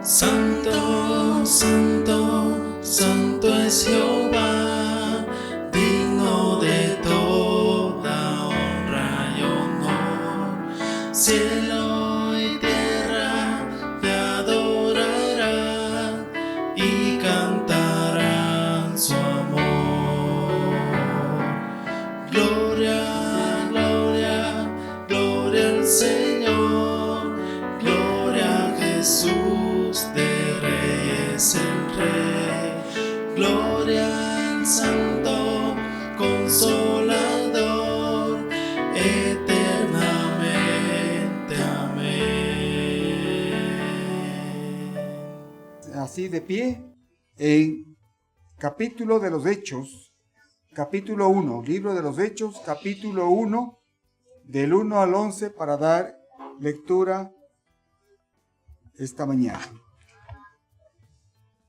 Santo, santo, santo es Jehová, digno de toda honra y honor. Cielo y tierra te adorarán y cantarán su amor. Gloria, gloria, gloria al Señor, gloria a Jesús. De reyes el rey, gloria al santo consolador, eternamente amén. Así de pie, en capítulo de los Hechos, capítulo 1, libro de los Hechos, capítulo 1, del 1 al 11, para dar lectura esta mañana.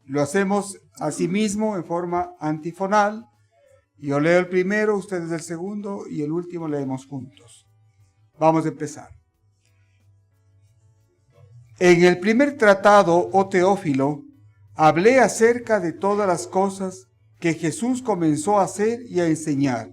Lo hacemos asimismo en forma antifonal. Yo leo el primero, ustedes el segundo y el último leemos juntos. Vamos a empezar. En el primer tratado, oh Teófilo, hablé acerca de todas las cosas que Jesús comenzó a hacer y a enseñar.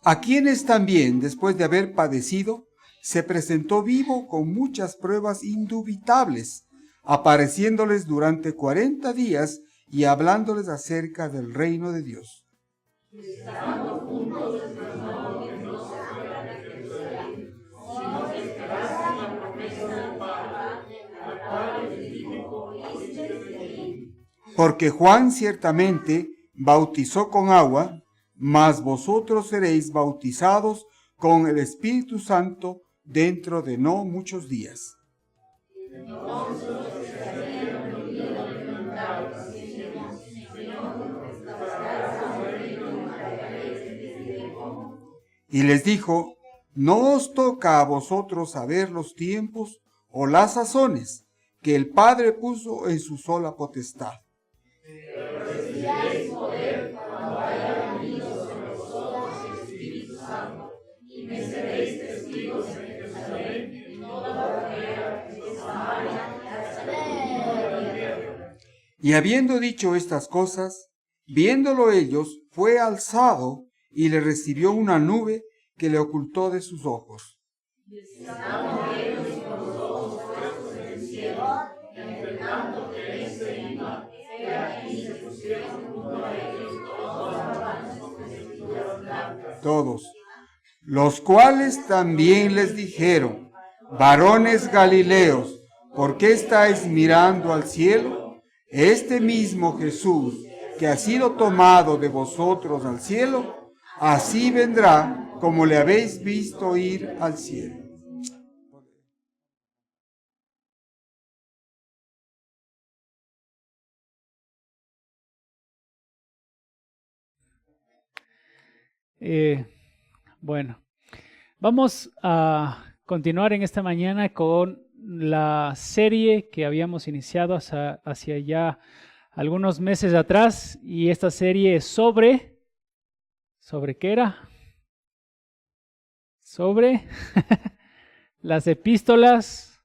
A quienes también, después de haber padecido, se presentó vivo con muchas pruebas indubitables, apareciéndoles durante 40 días y hablándoles acerca del reino de Dios. Porque Juan ciertamente bautizó con agua, mas vosotros seréis bautizados con el Espíritu Santo dentro de no muchos días. Y les dijo, no os toca a vosotros saber los tiempos o las sazones que el Padre puso en su sola potestad. Y habiendo dicho estas cosas, viéndolo ellos, fue alzado y le recibió una nube que le ocultó de sus ojos. Todos, los cuales también les dijeron, varones Galileos, ¿por qué estáis mirando al cielo? Este mismo Jesús, que ha sido tomado de vosotros al cielo, así vendrá como le habéis visto ir al cielo. Bueno, vamos a continuar en esta mañana con la serie que habíamos iniciado hacia ya algunos meses atrás, y esta serie es ¿sobre qué era? Sobre las epístolas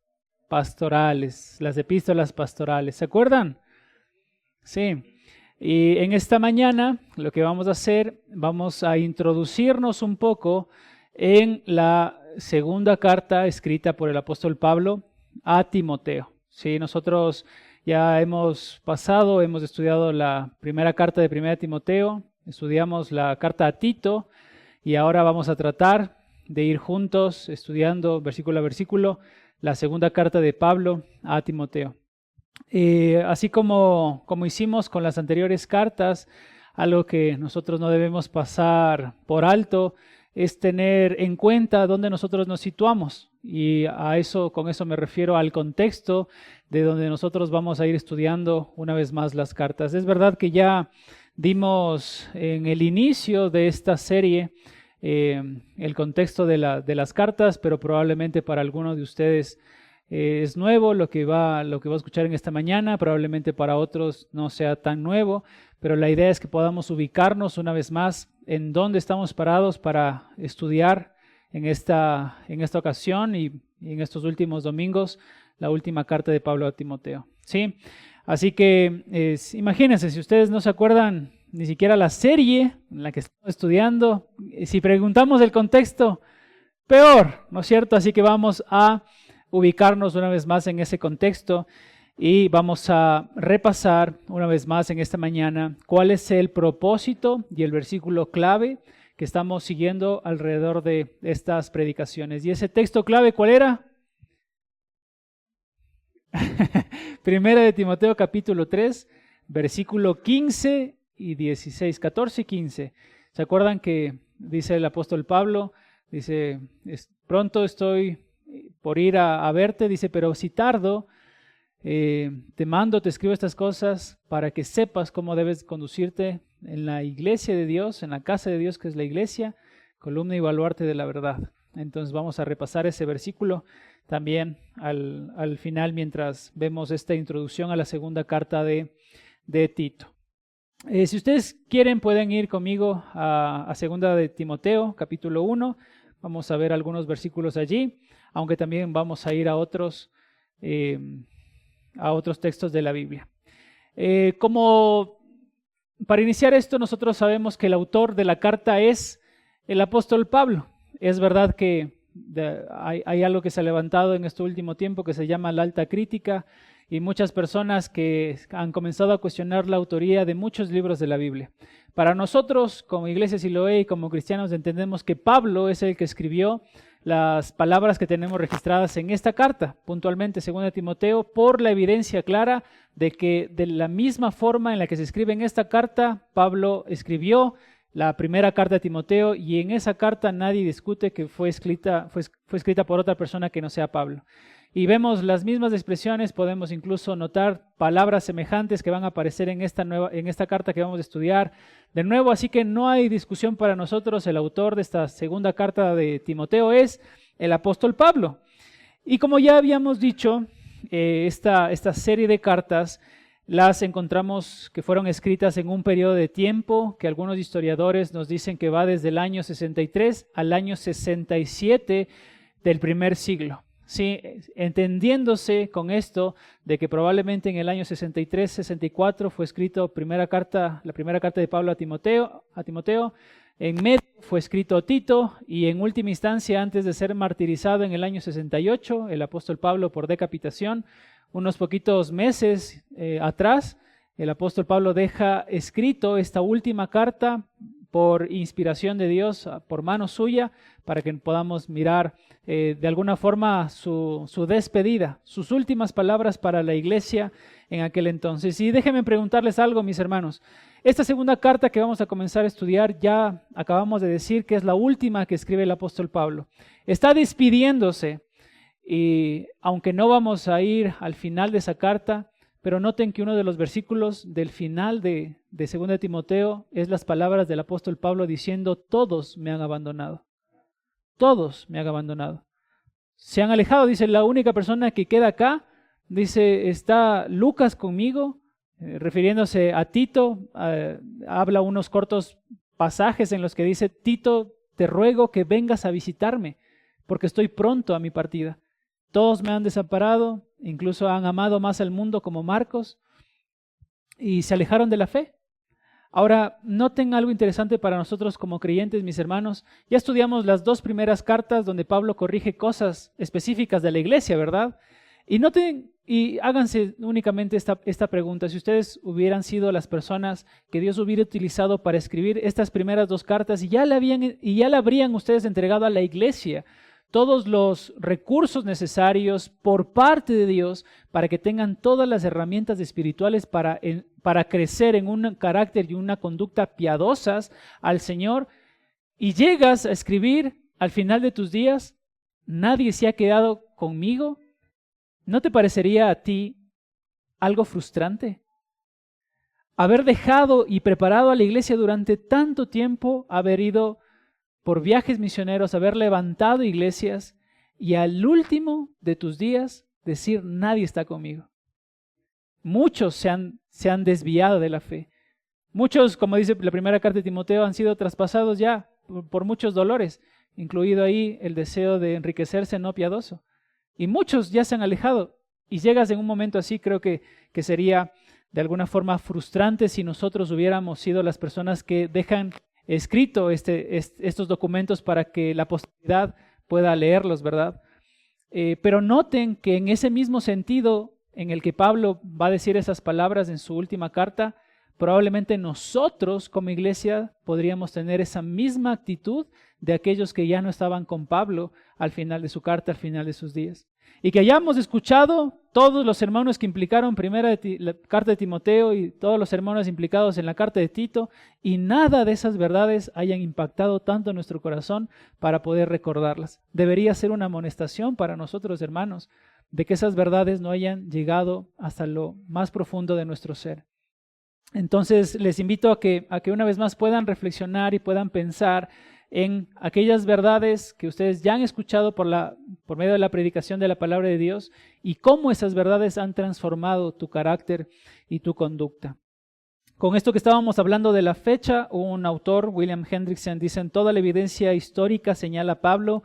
pastorales, ¿se acuerdan? Sí. Y en esta mañana lo que vamos a hacer, vamos a introducirnos un poco en la segunda carta escrita por el apóstol Pablo a Timoteo. Sí, nosotros ya hemos estudiado la primera carta de 1 Timoteo, estudiamos la carta a Tito y ahora vamos a tratar de ir juntos estudiando versículo a versículo la segunda carta de Pablo a Timoteo. Así como hicimos con las anteriores cartas, algo que nosotros no debemos pasar por alto es tener en cuenta dónde nosotros nos situamos. Y con eso me refiero al contexto de donde nosotros vamos a ir estudiando una vez más las cartas. Es verdad que ya dimos en el inicio de esta serie el contexto de las cartas, pero probablemente para algunos de ustedes es nuevo lo que va a escuchar en esta mañana, probablemente para otros no sea tan nuevo, pero la idea es que podamos ubicarnos una vez más en dónde estamos parados para estudiar en esta ocasión y en estos últimos domingos la última carta de Pablo a Timoteo. ¿Sí? Así que imagínense, si ustedes no se acuerdan ni siquiera la serie en la que estamos estudiando, si preguntamos el contexto, peor, ¿no es cierto? Así que vamos a ubicarnos una vez más en ese contexto y vamos a repasar una vez más en esta mañana cuál es el propósito y el versículo clave que estamos siguiendo alrededor de estas predicaciones. ¿Y ese texto clave cuál era? Primera de Timoteo capítulo 3, versículo 15 y 16, 14 y 15. ¿Se acuerdan que dice el apóstol Pablo? Dice, pronto estoy por ir a verte, dice, pero si tardo, te escribo estas cosas para que sepas cómo debes conducirte en la iglesia de Dios, en la casa de Dios que es la iglesia, columna y baluarte de la verdad. Entonces vamos a repasar ese versículo también al final mientras vemos esta introducción a la segunda carta de Tito. Si ustedes quieren pueden ir conmigo a segunda de Timoteo capítulo 1, vamos a ver algunos versículos allí, aunque también vamos a ir a otros textos de la Biblia. Como para iniciar esto, nosotros sabemos que el autor de la carta es el apóstol Pablo. Es verdad que hay algo que se ha levantado en este último tiempo que se llama la alta crítica y muchas personas que han comenzado a cuestionar la autoría de muchos libros de la Biblia. Para nosotros, como Iglesia Siloé y como cristianos, entendemos que Pablo es el que escribió las palabras que tenemos registradas en esta carta, puntualmente 2 Timoteo, por la evidencia clara de que de la misma forma en la que se escribe en esta carta, Pablo escribió la primera carta de Timoteo y en esa carta nadie discute que fue escrita por otra persona que no sea Pablo. Y vemos las mismas expresiones, podemos incluso notar palabras semejantes que van a aparecer en esta carta que vamos a estudiar de nuevo, así que no hay discusión para nosotros. El autor de esta segunda carta de Timoteo es el apóstol Pablo. Y como ya habíamos dicho, esta serie de cartas las encontramos que fueron escritas en un periodo de tiempo que algunos historiadores nos dicen que va desde el año 63 al año 67 del primer siglo. Sí, entendiéndose con esto de que probablemente en el año 63-64 fue escrito la primera carta de Pablo a Timoteo, en medio fue escrito Tito y en última instancia, antes de ser martirizado en el año 68, el apóstol Pablo por decapitación, unos poquitos meses atrás, el apóstol Pablo deja escrito esta última carta por inspiración de Dios, por mano suya, para que podamos mirar de alguna forma su despedida, sus últimas palabras para la iglesia en aquel entonces. Y déjenme preguntarles algo, mis hermanos. Esta segunda carta que vamos a comenzar a estudiar, ya acabamos de decir que es la última que escribe el apóstol Pablo. Está despidiéndose, y aunque no vamos a ir al final de esa carta, pero noten que uno de los versículos del final de 2 Timoteo es las palabras del apóstol Pablo diciendo: todos me han abandonado. Todos me han abandonado. Se han alejado, dice, la única persona que queda acá, dice, está Lucas conmigo, refiriéndose a Tito, habla unos cortos pasajes en los que dice: Tito, te ruego que vengas a visitarme, porque estoy pronto a mi partida. Todos me han desamparado, incluso han amado más al mundo como Marcos, y se alejaron de la fe. Ahora, noten algo interesante para nosotros como creyentes, mis hermanos. Ya estudiamos las 2 primeras cartas donde Pablo corrige cosas específicas de la iglesia, ¿verdad? Y noten y háganse únicamente esta pregunta. Si ustedes hubieran sido las personas que Dios hubiera utilizado para escribir estas primeras 2 cartas y ya le habrían ustedes entregado a la iglesia todos los recursos necesarios por parte de Dios para que tengan todas las herramientas espirituales para crecer en un carácter y una conducta piadosas al Señor, y llegas a escribir al final de tus días, nadie se ha quedado conmigo, ¿no te parecería a ti algo frustrante? Haber dejado y preparado a la iglesia durante tanto tiempo, haber ido por viajes misioneros, haber levantado iglesias y al último de tus días decir nadie está conmigo. Muchos se han desviado de la fe. Muchos, como dice la primera carta de Timoteo, han sido traspasados ya por muchos dolores, incluido ahí el deseo de enriquecerse no piadoso. Y muchos ya se han alejado. Y llegas en un momento así, creo que sería de alguna forma frustrante si nosotros hubiéramos sido las personas que dejan escrito estos documentos para que la posteridad pueda leerlos, ¿verdad? Pero noten que en ese mismo sentido en el que Pablo va a decir esas palabras en su última carta, probablemente nosotros como iglesia podríamos tener esa misma actitud de aquellos que ya no estaban con Pablo al final de su carta, al final de sus días. Y que hayamos escuchado todos los sermones que implicaron la carta de Timoteo y todos los sermones implicados en la carta de Tito, y nada de esas verdades hayan impactado tanto en nuestro corazón para poder recordarlas. Debería ser una amonestación para nosotros, hermanos, de que esas verdades no hayan llegado hasta lo más profundo de nuestro ser. Entonces les invito a que una vez más puedan reflexionar y puedan pensar en aquellas verdades que ustedes ya han escuchado por medio de la predicación de la palabra de Dios y cómo esas verdades han transformado tu carácter y tu conducta. Con esto que estábamos hablando de la fecha, un autor, William Hendrickson, dice: en toda la evidencia histórica señala a Pablo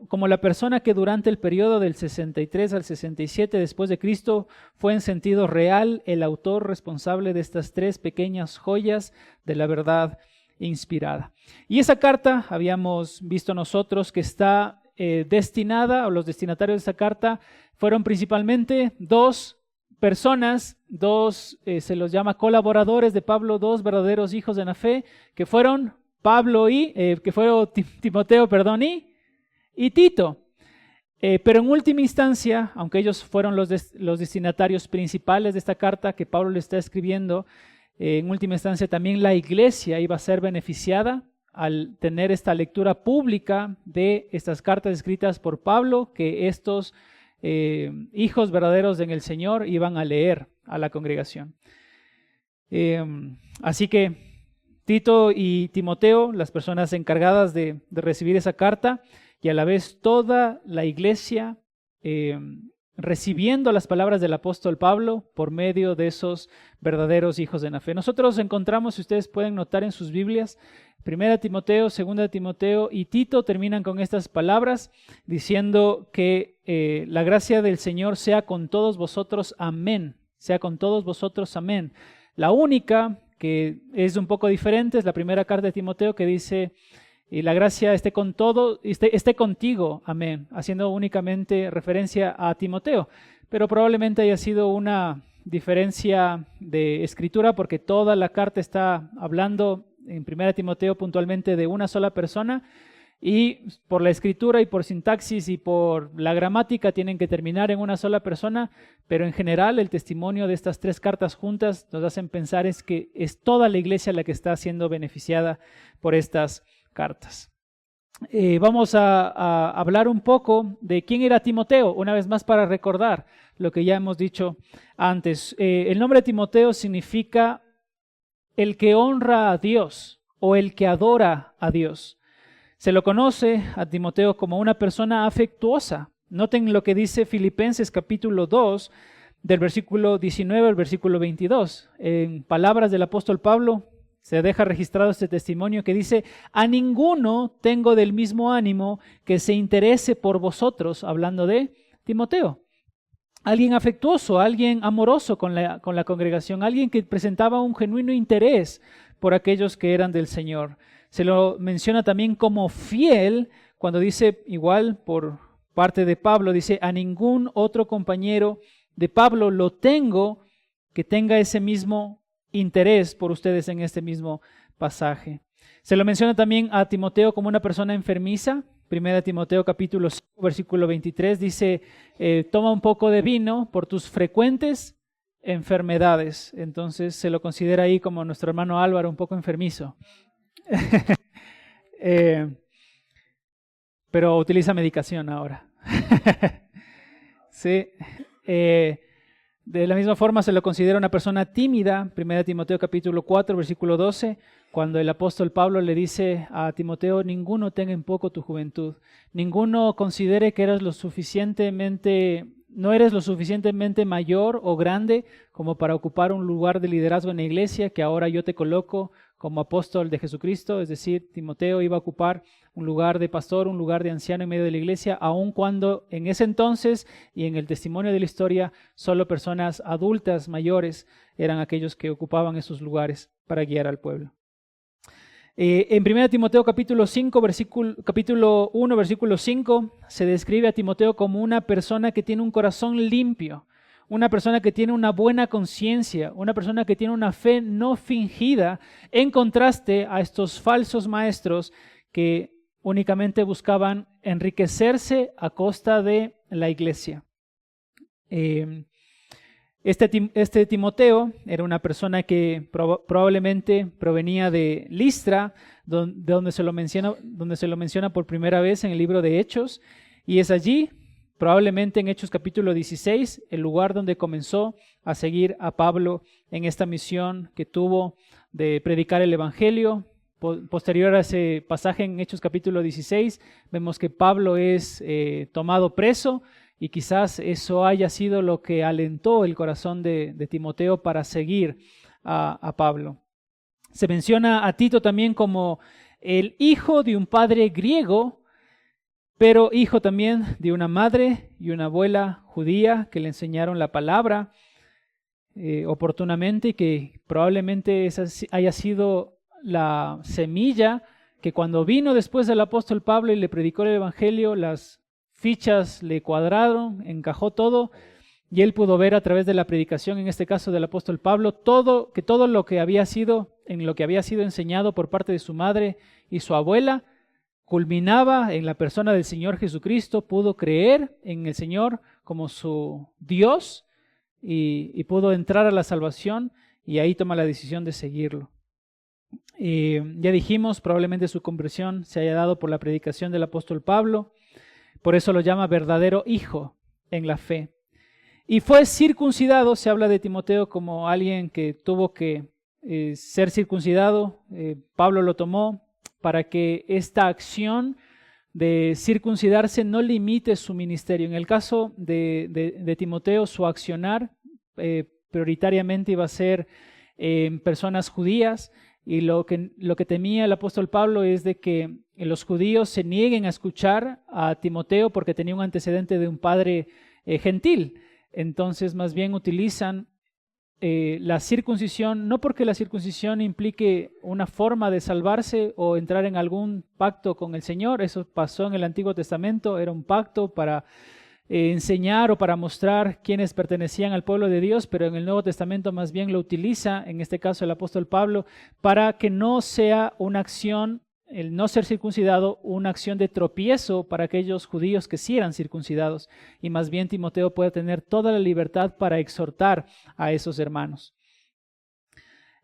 como la persona que durante el periodo del 63 al 67 después de Cristo fue en sentido real el autor responsable de estas 3 pequeñas joyas de la verdad inspirada. Y esa carta, habíamos visto nosotros que está destinada, o los destinatarios de esa carta fueron principalmente 2 personas, 2, se los llama colaboradores de Pablo, 2 verdaderos hijos de la fe, que fueron Timoteo, y Tito. Pero en última instancia, aunque ellos fueron los destinatarios principales de esta carta que Pablo le está escribiendo, en última instancia también la iglesia iba a ser beneficiada al tener esta lectura pública de estas cartas escritas por Pablo, que estos hijos verdaderos en el Señor iban a leer a la congregación. Así que Tito y Timoteo, las personas encargadas de recibir esa carta, y a la vez toda la iglesia recibiendo las palabras del apóstol Pablo por medio de esos verdaderos hijos de la fe. Nosotros encontramos, si ustedes pueden notar en sus Biblias, 1 Timoteo, 2 Timoteo y Tito terminan con estas palabras diciendo que la gracia del Señor sea con todos vosotros, amén. Sea con todos vosotros, amén. La única que es un poco diferente es la primera carta de Timoteo, que dice: y la gracia esté contigo, amén, haciendo únicamente referencia a Timoteo. Pero probablemente haya sido una diferencia de escritura, porque toda la carta está hablando en 1 Timoteo puntualmente de una sola persona, y por la escritura y por sintaxis y por la gramática tienen que terminar en una sola persona, pero en general el testimonio de estas 3 cartas juntas nos hacen pensar es que es toda la iglesia la que está siendo beneficiada por estas cartas. Vamos a hablar un poco de quién era Timoteo, una vez más para recordar lo que ya hemos dicho antes. El nombre de Timoteo significa el que honra a Dios o el que adora a Dios. Se lo conoce a Timoteo como una persona afectuosa. Noten lo que dice Filipenses capítulo 2, del versículo 19 al versículo 22. En palabras del apóstol Pablo, se deja registrado este testimonio que dice: a ninguno tengo del mismo ánimo que se interese por vosotros, hablando de Timoteo. Alguien afectuoso, alguien amoroso con la congregación, alguien que presentaba un genuino interés por aquellos que eran del Señor. Se lo menciona también como fiel cuando dice, igual por parte de Pablo, dice, a ningún otro compañero de Pablo lo tengo que tenga ese mismo interés por ustedes en este mismo pasaje. Se lo menciona también a Timoteo como una persona enfermiza. 1 Timoteo capítulo 5, versículo 23 dice, toma un poco de vino por tus frecuentes enfermedades. Entonces se lo considera ahí como nuestro hermano Álvaro, un poco enfermizo. Pero utiliza medicación ahora. Sí. De la misma forma se lo considera una persona tímida. 1 Timoteo capítulo 4, versículo 12, cuando el apóstol Pablo le dice a Timoteo, ninguno tenga en poco tu juventud, ninguno considere que no eres lo suficientemente mayor o grande como para ocupar un lugar de liderazgo en la iglesia, que ahora yo te coloco como apóstol de Jesucristo. Es decir, Timoteo iba a ocupar un lugar de pastor, un lugar de anciano en medio de la iglesia, aun cuando en ese entonces y en el testimonio de la historia, solo personas adultas, mayores, eran aquellos que ocupaban esos lugares para guiar al pueblo. En 1 Timoteo capítulo 1, versículo 5, se describe a Timoteo como una persona que tiene un corazón limpio, una persona que tiene una buena conciencia, una persona que tiene una fe no fingida, en contraste a estos falsos maestros que únicamente buscaban enriquecerse a costa de la iglesia. Este Timoteo era una persona que probablemente provenía de Listra, donde se lo menciona por primera vez en el libro de Hechos, y es allí, probablemente en Hechos capítulo 16, el lugar donde comenzó a seguir a Pablo en esta misión que tuvo de predicar el evangelio. Posterior a ese pasaje en Hechos capítulo 16, vemos que Pablo es tomado preso, y quizás eso haya sido lo que alentó el corazón de Timoteo para seguir a Pablo. Se menciona a Tito también como el hijo de un padre griego, pero hijo también de una madre y una abuela judía que le enseñaron la palabra oportunamente, y que probablemente esa haya sido la semilla que cuando vino después del apóstol Pablo y le predicó el evangelio, las fichas le cuadraron, encajó todo, y él pudo ver a través de la predicación, en este caso del apóstol Pablo, todo lo que había sido enseñado por parte de su madre y su abuela, culminaba en la persona del Señor Jesucristo. Pudo creer en el Señor como su Dios y pudo entrar a la salvación, y ahí toma la decisión de seguirlo. Ya dijimos, probablemente su conversión se haya dado por la predicación del apóstol Pablo. Por eso lo llama verdadero hijo en la fe. Y fue circuncidado. Se habla de Timoteo como alguien que tuvo que ser circuncidado. Pablo lo tomó para que esta acción de circuncidarse no limite su ministerio. En el caso de Timoteo, su accionar prioritariamente iba a ser en personas judías. Y lo que temía el apóstol Pablo es de que los judíos se nieguen a escuchar a Timoteo porque tenía un antecedente de un padre gentil. Entonces, más bien utilizan la circuncisión, no porque la circuncisión implique una forma de salvarse o entrar en algún pacto con el Señor. Eso pasó en el Antiguo Testamento, era un pacto para enseñar o para mostrar quiénes pertenecían al pueblo de Dios, pero en el Nuevo Testamento más bien lo utiliza, en este caso el apóstol Pablo, para que no sea una acción, el no ser circuncidado, una acción de tropiezo para aquellos judíos que sí eran circuncidados, y más bien Timoteo puede tener toda la libertad para exhortar a esos hermanos.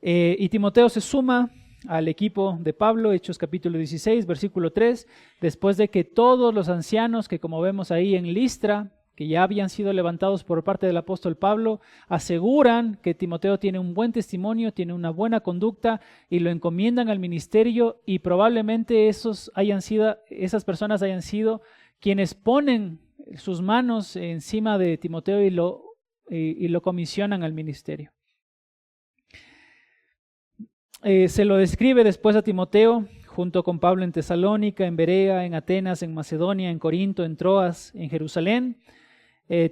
Y Timoteo se suma al equipo de Pablo, Hechos capítulo 16, versículo 3, después de que todos los ancianos que, como vemos ahí en Listra, que ya habían sido levantados por parte del apóstol Pablo, aseguran que Timoteo tiene un buen testimonio, tiene una buena conducta, y lo encomiendan al ministerio, y probablemente esas personas hayan sido quienes ponen sus manos encima de Timoteo y lo comisionan al ministerio. Se lo describe después a Timoteo junto con Pablo en Tesalónica, en Berea, en Atenas, en Macedonia, en Corinto, en Troas, en Jerusalén.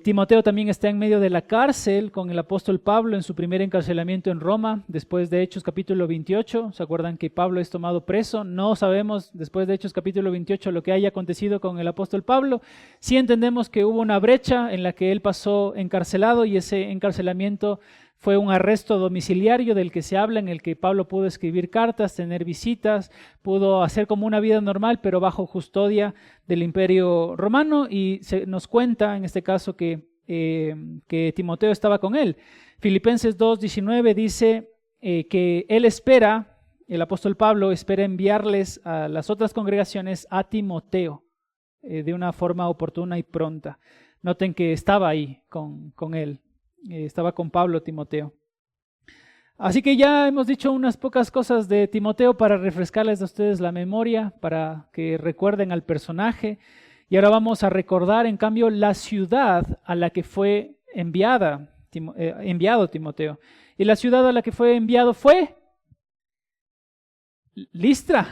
Timoteo también está en medio de la cárcel con el apóstol Pablo en su primer encarcelamiento en Roma, después de Hechos capítulo 28. ¿Se acuerdan que Pablo es tomado preso? No sabemos después de Hechos capítulo 28 lo que haya acontecido con el apóstol Pablo. Sí entendemos que hubo una brecha en la que él pasó encarcelado y ese encarcelamiento fue un arresto domiciliario del que se habla, en el que Pablo pudo escribir cartas, tener visitas, pudo hacer como una vida normal, pero bajo custodia del Imperio Romano, y se nos cuenta en este caso que Timoteo estaba con él. Filipenses 2:19 dice que él espera, el apóstol Pablo espera enviarles a las otras congregaciones a Timoteo de una forma oportuna y pronta. Noten que estaba ahí con él. Estaba con Pablo Timoteo. Así que ya hemos dicho unas pocas cosas de Timoteo para refrescarles a ustedes la memoria, para que recuerden al personaje. Y ahora vamos a recordar, en cambio, la ciudad a la que fue enviado Timoteo. Y la ciudad a la que fue enviado fue Listra,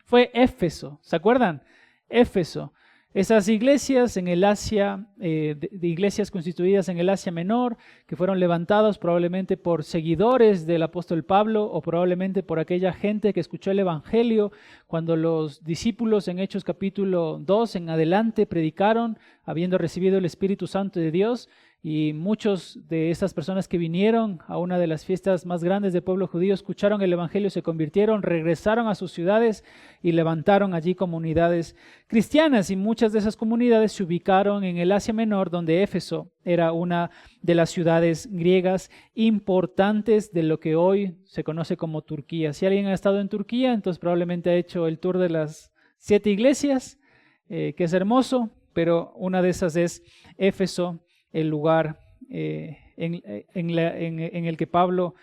fue Éfeso. ¿Se acuerdan? Éfeso. Esas iglesias en el Asia, de iglesias constituidas en el Asia Menor, que fueron levantadas probablemente por seguidores del apóstol Pablo o probablemente por aquella gente que escuchó el Evangelio cuando los discípulos en Hechos capítulo 2 en adelante predicaron, habiendo recibido el Espíritu Santo de Dios, y muchos de esas personas que vinieron a una de las fiestas más grandes del pueblo judío, escucharon el Evangelio, se convirtieron, regresaron a sus ciudades y levantaron allí comunidades cristianas. Y muchas de esas comunidades se ubicaron en el Asia Menor, donde Éfeso era una de las ciudades griegas importantes de lo que hoy se conoce como Turquía. Si alguien ha estado en Turquía, entonces probablemente ha hecho el tour de las 7 iglesias, que es hermoso, pero una de esas es Éfeso, el lugar en el que Pablo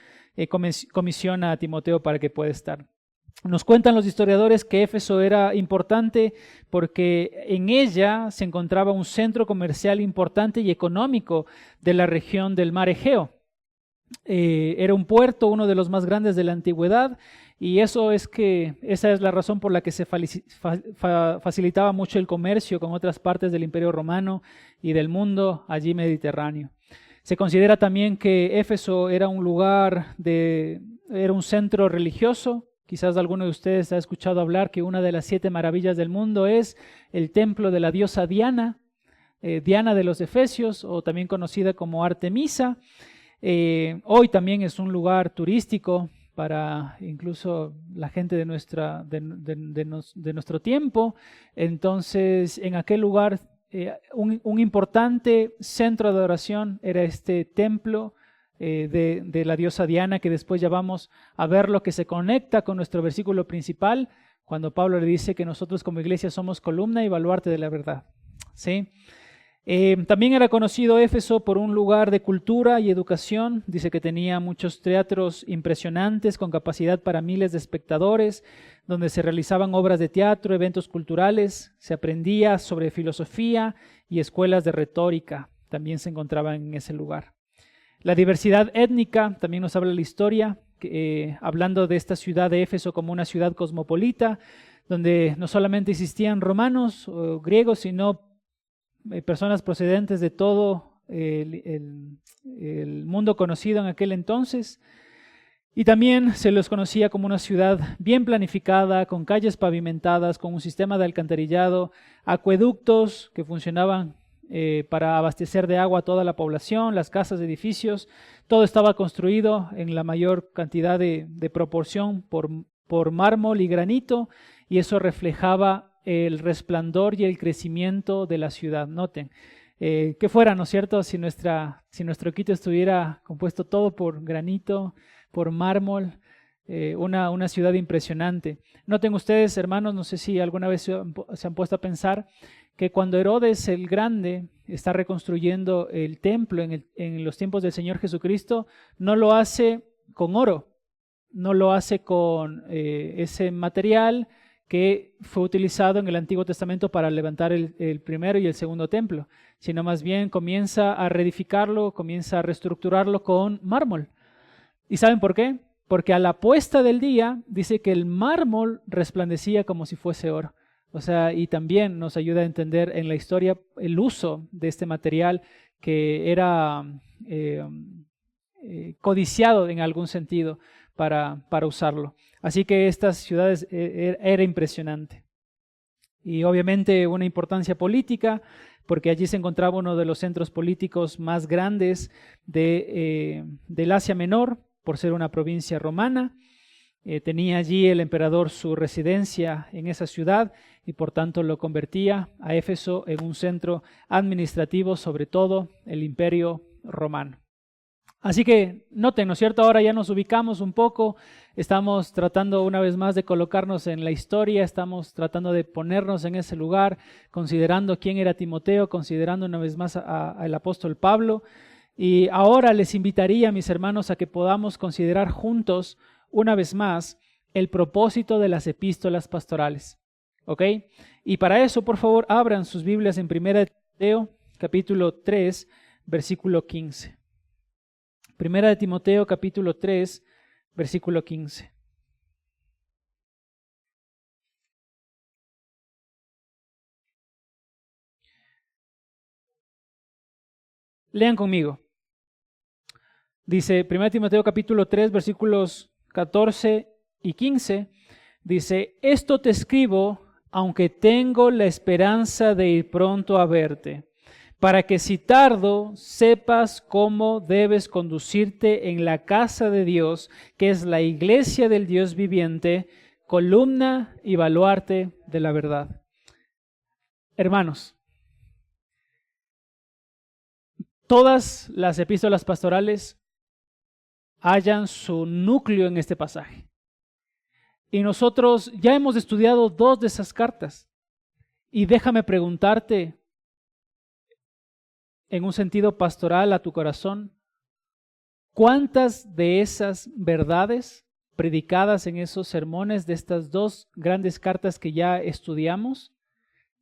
comisiona a Timoteo para que pueda estar. Nos cuentan los historiadores que Éfeso era importante porque en ella se encontraba un centro comercial importante y económico de la región del mar Egeo. Era un puerto, uno de los más grandes de la antigüedad, y esa es la razón por la que se facilitaba mucho el comercio con otras partes del Imperio Romano y del mundo allí mediterráneo. Se considera también que Éfeso era era un centro religioso. Quizás alguno de ustedes ha escuchado hablar que una de las 7 maravillas del mundo es el templo de la diosa Diana, Diana de los Efesios, o también conocida como Artemisa. Hoy también es un lugar turístico para incluso la gente de nuestro tiempo. Entonces, en aquel lugar, un importante centro de adoración era este templo de la diosa Diana, que después ya vamos a ver lo que se conecta con nuestro versículo principal, cuando Pablo le dice que nosotros como iglesia somos columna y baluarte de la verdad. ¿Sí? También era conocido Éfeso por un lugar de cultura y educación. Dice que tenía muchos teatros impresionantes con capacidad para miles de espectadores, donde se realizaban obras de teatro, eventos culturales, se aprendía sobre filosofía y escuelas de retórica. También se encontraban en ese lugar. La diversidad étnica, también nos habla la historia, hablando de esta ciudad de Éfeso como una ciudad cosmopolita, donde no solamente existían romanos o griegos, sino personas procedentes de todo el mundo conocido en aquel entonces. Y también se los conocía como una ciudad bien planificada, con calles pavimentadas, con un sistema de alcantarillado, acueductos que funcionaban para abastecer de agua a toda la población, las casas, edificios. Todo estaba construido en la mayor cantidad de proporción por mármol y granito, y eso reflejaba el resplandor y el crecimiento de la ciudad. Noten, que fuera, ¿no es cierto?, si nuestro Quito estuviera compuesto todo por granito, por mármol, una ciudad impresionante. Noten ustedes, hermanos, no sé si alguna vez se han puesto a pensar que cuando Herodes el Grande está reconstruyendo el templo en los tiempos del Señor Jesucristo, no lo hace con oro, no lo hace con ese material que fue utilizado en el Antiguo Testamento para levantar el primero y el segundo templo, sino más bien comienza a reedificarlo, comienza a reestructurarlo con mármol. ¿Y saben por qué? Porque a la puesta del día dice que el mármol resplandecía como si fuese oro. O sea, y también nos ayuda a entender en la historia el uso de este material que era codiciado en algún sentido para usarlo. Así que estas ciudades era impresionante. Y obviamente una importancia política, porque allí se encontraba uno de los centros políticos más grandes del Asia Menor, por ser una provincia romana. Tenía allí el emperador su residencia en esa ciudad y por tanto lo convertía a Éfeso en un centro administrativo, sobre todo el Imperio Romano. Así que noten, ¿no es cierto? Ahora ya nos ubicamos un poco, estamos tratando una vez más de colocarnos en la historia, estamos tratando de ponernos en ese lugar, considerando quién era Timoteo, considerando una vez más al apóstol Pablo. Y ahora les invitaría, mis hermanos, a que podamos considerar juntos, una vez más, el propósito de las epístolas pastorales. ¿Ok? Y para eso, por favor, abran sus Biblias en 1 Timoteo, capítulo 3, versículo 15. 1 Timoteo, capítulo 3, versículo 15. Lean conmigo. Dice 1 Timoteo, capítulo 3, versículos 14 y 15. Dice, esto te escribo, aunque tengo la esperanza de ir pronto a verte, para que si tardo, sepas cómo debes conducirte en la casa de Dios, que es la iglesia del Dios viviente, columna y baluarte de la verdad. Hermanos, todas las epístolas pastorales hallan su núcleo en este pasaje. Y nosotros ya hemos estudiado 2 de esas cartas. Y déjame preguntarte, en un sentido pastoral a tu corazón, ¿cuántas de esas verdades predicadas en esos sermones de estas 2 grandes cartas que ya estudiamos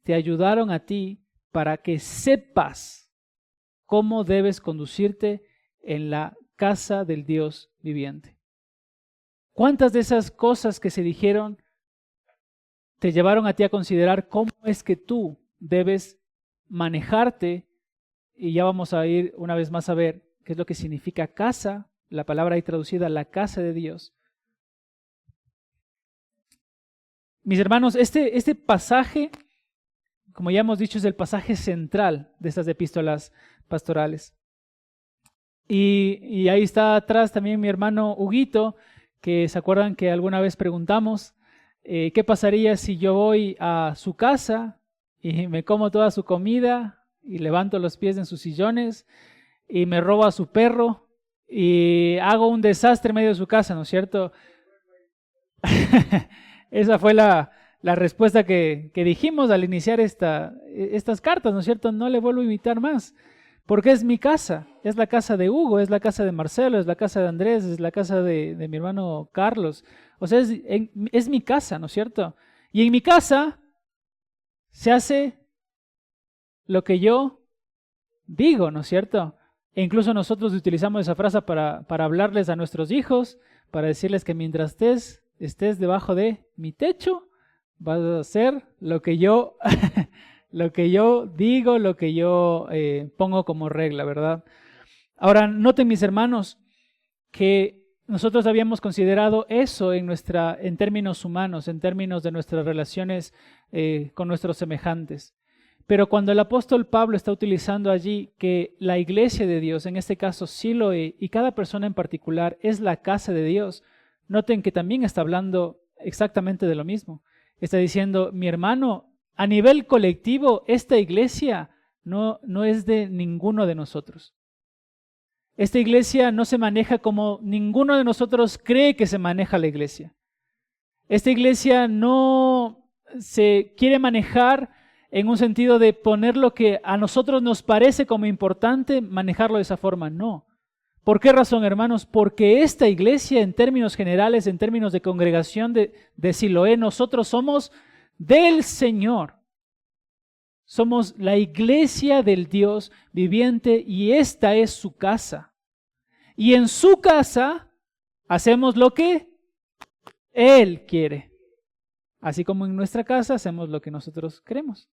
te ayudaron a ti para que sepas cómo debes conducirte en la casa del Dios viviente? ¿Cuántas de esas cosas que se dijeron te llevaron a ti a considerar cómo es que tú debes manejarte? Y ya vamos a ir una vez más a ver qué es lo que significa casa, la palabra ahí traducida, la casa de Dios. Mis hermanos, este pasaje, como ya hemos dicho, es el pasaje central de estas epístolas pastorales. Y ahí está atrás también mi hermano Huguito, que se acuerdan que alguna vez preguntamos, ¿qué pasaría si yo voy a su casa y me como toda su comida y levanto los pies en sus sillones y me robo a su perro y hago un desastre en medio de su casa, ¿no es cierto? Esa fue la respuesta que dijimos al iniciar estas cartas, ¿no es cierto? No le vuelvo a invitar más, porque es mi casa, es la casa de Hugo, es la casa de Marcelo, es la casa de Andrés, es la casa de mi hermano Carlos. O sea, es mi casa, ¿no es cierto? Y en mi casa se hace lo que yo digo, ¿no es cierto? E incluso nosotros utilizamos esa frase para hablarles a nuestros hijos, para decirles que mientras estés debajo de mi techo, vas a hacer lo que yo, lo que yo digo, lo que yo pongo como regla, ¿verdad? Ahora, noten, mis hermanos, que nosotros habíamos considerado eso en términos humanos, en términos de nuestras relaciones con nuestros semejantes. Pero cuando el apóstol Pablo está utilizando allí que la iglesia de Dios, en este caso Siloé, y cada persona en particular es la casa de Dios, noten que también está hablando exactamente de lo mismo. Está diciendo, mi hermano, a nivel colectivo, esta iglesia no es de ninguno de nosotros. Esta iglesia no se maneja como ninguno de nosotros cree que se maneja la iglesia. Esta iglesia no se quiere manejar en un sentido de poner lo que a nosotros nos parece como importante, manejarlo de esa forma. No. ¿Por qué razón, hermanos? Porque esta iglesia, en términos generales, en términos de congregación de Siloé, nosotros somos del Señor. Somos la iglesia del Dios viviente y esta es su casa. Y en su casa hacemos lo que Él quiere. Así como en nuestra casa hacemos lo que nosotros queremos.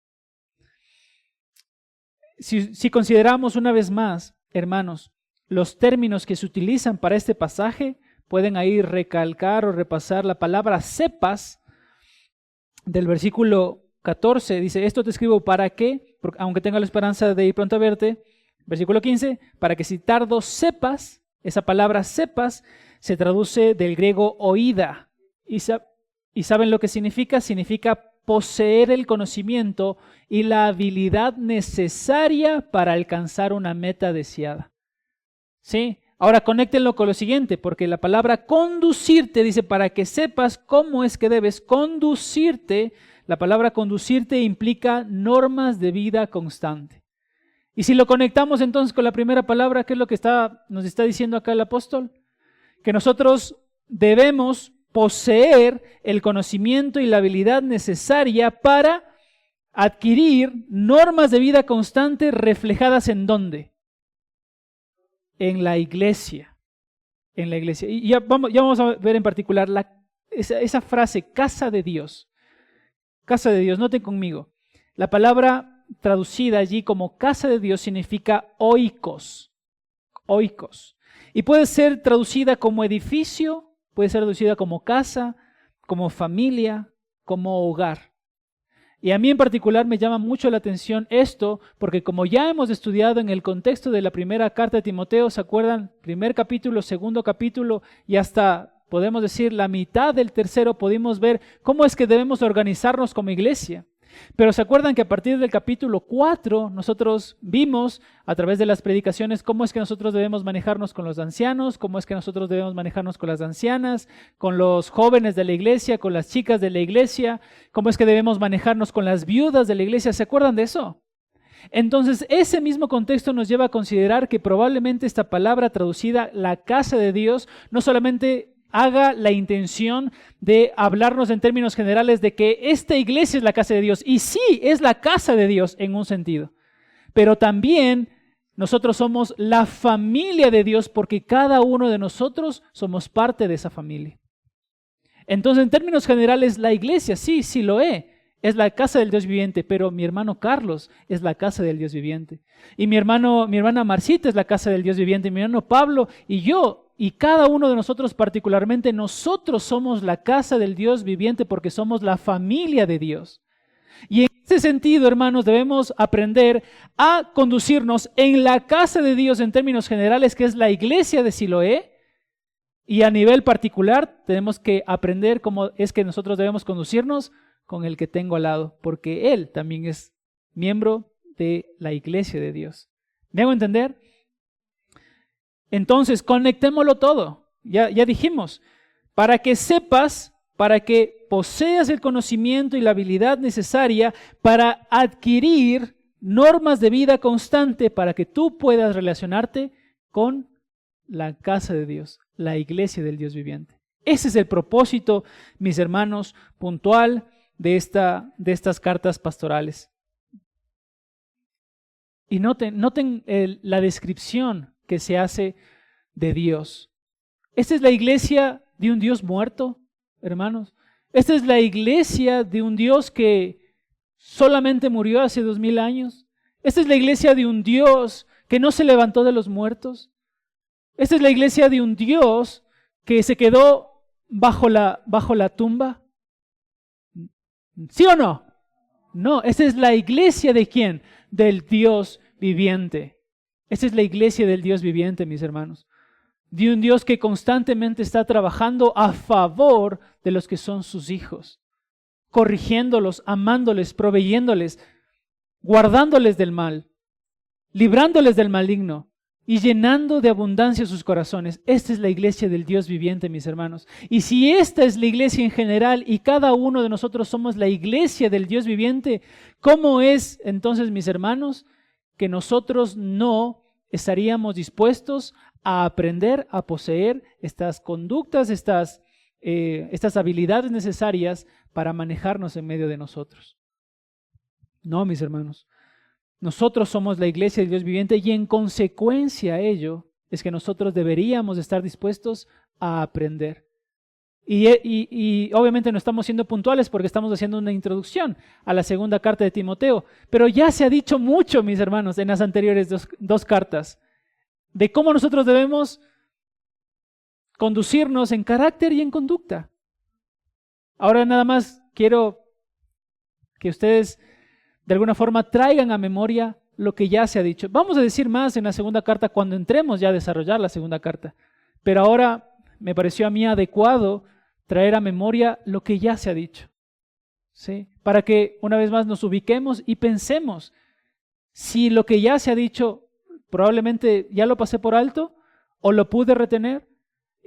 Si consideramos una vez más, hermanos, los términos que se utilizan para este pasaje, pueden ahí recalcar o repasar la palabra sepas del versículo 14. Dice, esto te escribo para que, aunque tenga la esperanza de ir pronto a verte. Versículo 15, para que si tardo sepas, esa palabra sepas se traduce del griego oída. ¿Y saben lo que significa? Significa poseer el conocimiento y la habilidad necesaria para alcanzar una meta deseada. ¿Sí? Ahora conéctenlo con lo siguiente, porque la palabra conducirte dice para que sepas cómo es que debes conducirte. La palabra conducirte implica normas de vida constante. Y si lo conectamos entonces con la primera palabra, ¿qué es lo que nos está diciendo acá el apóstol? Que nosotros debemos poseer el conocimiento y la habilidad necesaria para adquirir normas de vida constante reflejadas ¿en dónde? En la iglesia. En la iglesia. Y ya vamos a ver en particular esa frase, casa de Dios. Casa de Dios, noten conmigo. La palabra traducida allí como casa de Dios significa oikos. Oikos. Y puede ser traducida como edificio, puede ser traducida como casa, como familia, como hogar. Y a mí en particular me llama mucho la atención esto, porque como ya hemos estudiado en el contexto de la primera carta de Timoteo, ¿se acuerdan? Primer capítulo, segundo capítulo y hasta, podemos decir, la mitad del tercero, pudimos ver cómo es que debemos organizarnos como iglesia. Pero ¿se acuerdan que a partir del capítulo 4 nosotros vimos a través de las predicaciones cómo es que nosotros debemos manejarnos con los ancianos, cómo es que nosotros debemos manejarnos con las ancianas, con los jóvenes de la iglesia, con las chicas de la iglesia, cómo es que debemos manejarnos con las viudas de la iglesia? ¿Se acuerdan de eso? Entonces ese mismo contexto nos lleva a considerar que probablemente esta palabra traducida, la casa de Dios, no solamente haga la intención de hablarnos en términos generales de que esta iglesia es la casa de Dios. Y sí, es la casa de Dios en un sentido. Pero también nosotros somos la familia de Dios porque cada uno de nosotros somos parte de esa familia. Entonces, en términos generales, la iglesia, sí lo es la casa del Dios viviente, pero mi hermano Carlos es la casa del Dios viviente. Y mi hermana Marcita es la casa del Dios viviente, mi hermano Pablo y yo. Y cada uno de nosotros particularmente, nosotros somos la casa del Dios viviente porque somos la familia de Dios. Y en ese sentido, hermanos, debemos aprender a conducirnos en la casa de Dios en términos generales, que es la iglesia de Siloé. Y a nivel particular, tenemos que aprender cómo es que nosotros debemos conducirnos con el que tengo al lado, porque él también es miembro de la iglesia de Dios. ¿Me hago entender? Entonces, conectémoslo todo. Ya dijimos, para que sepas, para que poseas el conocimiento y la habilidad necesaria para adquirir normas de vida constante para que tú puedas relacionarte con la casa de Dios, la iglesia del Dios viviente. Ese es el propósito, mis hermanos, puntual de estas cartas pastorales. Y noten la descripción que se hace de Dios. Esta es la iglesia de un Dios muerto, hermanos. Esta es la iglesia de un Dios que solamente murió hace 2000 años. Esta es la iglesia de un Dios que no se levantó de los muertos. Esta es la iglesia de un Dios que se quedó bajo la tumba. ¿Sí o no? No, esta es la iglesia de ¿quién? Del Dios viviente. Esta es la iglesia del Dios viviente, mis hermanos. De un Dios que constantemente está trabajando a favor de los que son sus hijos, corrigiéndolos, amándoles, proveyéndoles, guardándoles del mal, librándoles del maligno y llenando de abundancia sus corazones. Esta es la iglesia del Dios viviente, mis hermanos. Y si esta es la iglesia en general y cada uno de nosotros somos la iglesia del Dios viviente, ¿cómo es entonces, mis hermanos, que nosotros no estaríamos dispuestos a aprender a poseer estas conductas, estas habilidades necesarias para manejarnos en medio de nosotros? No, mis hermanos. Nosotros somos la iglesia del Dios viviente y en consecuencia a ello es que nosotros deberíamos estar dispuestos a aprender. Y obviamente no estamos siendo puntuales porque estamos haciendo una introducción a la segunda carta de Timoteo. Pero ya se ha dicho mucho, mis hermanos, en las anteriores dos cartas, de cómo nosotros debemos conducirnos en carácter y en conducta. Ahora nada más quiero que ustedes de alguna forma traigan a memoria lo que ya se ha dicho. Vamos a decir más en la segunda carta cuando entremos ya a desarrollar la segunda carta. Pero ahora me pareció a mí adecuado traer a memoria lo que ya se ha dicho, ¿sí? Para que una vez más nos ubiquemos y pensemos si lo que ya se ha dicho probablemente ya lo pasé por alto o lo pude retener.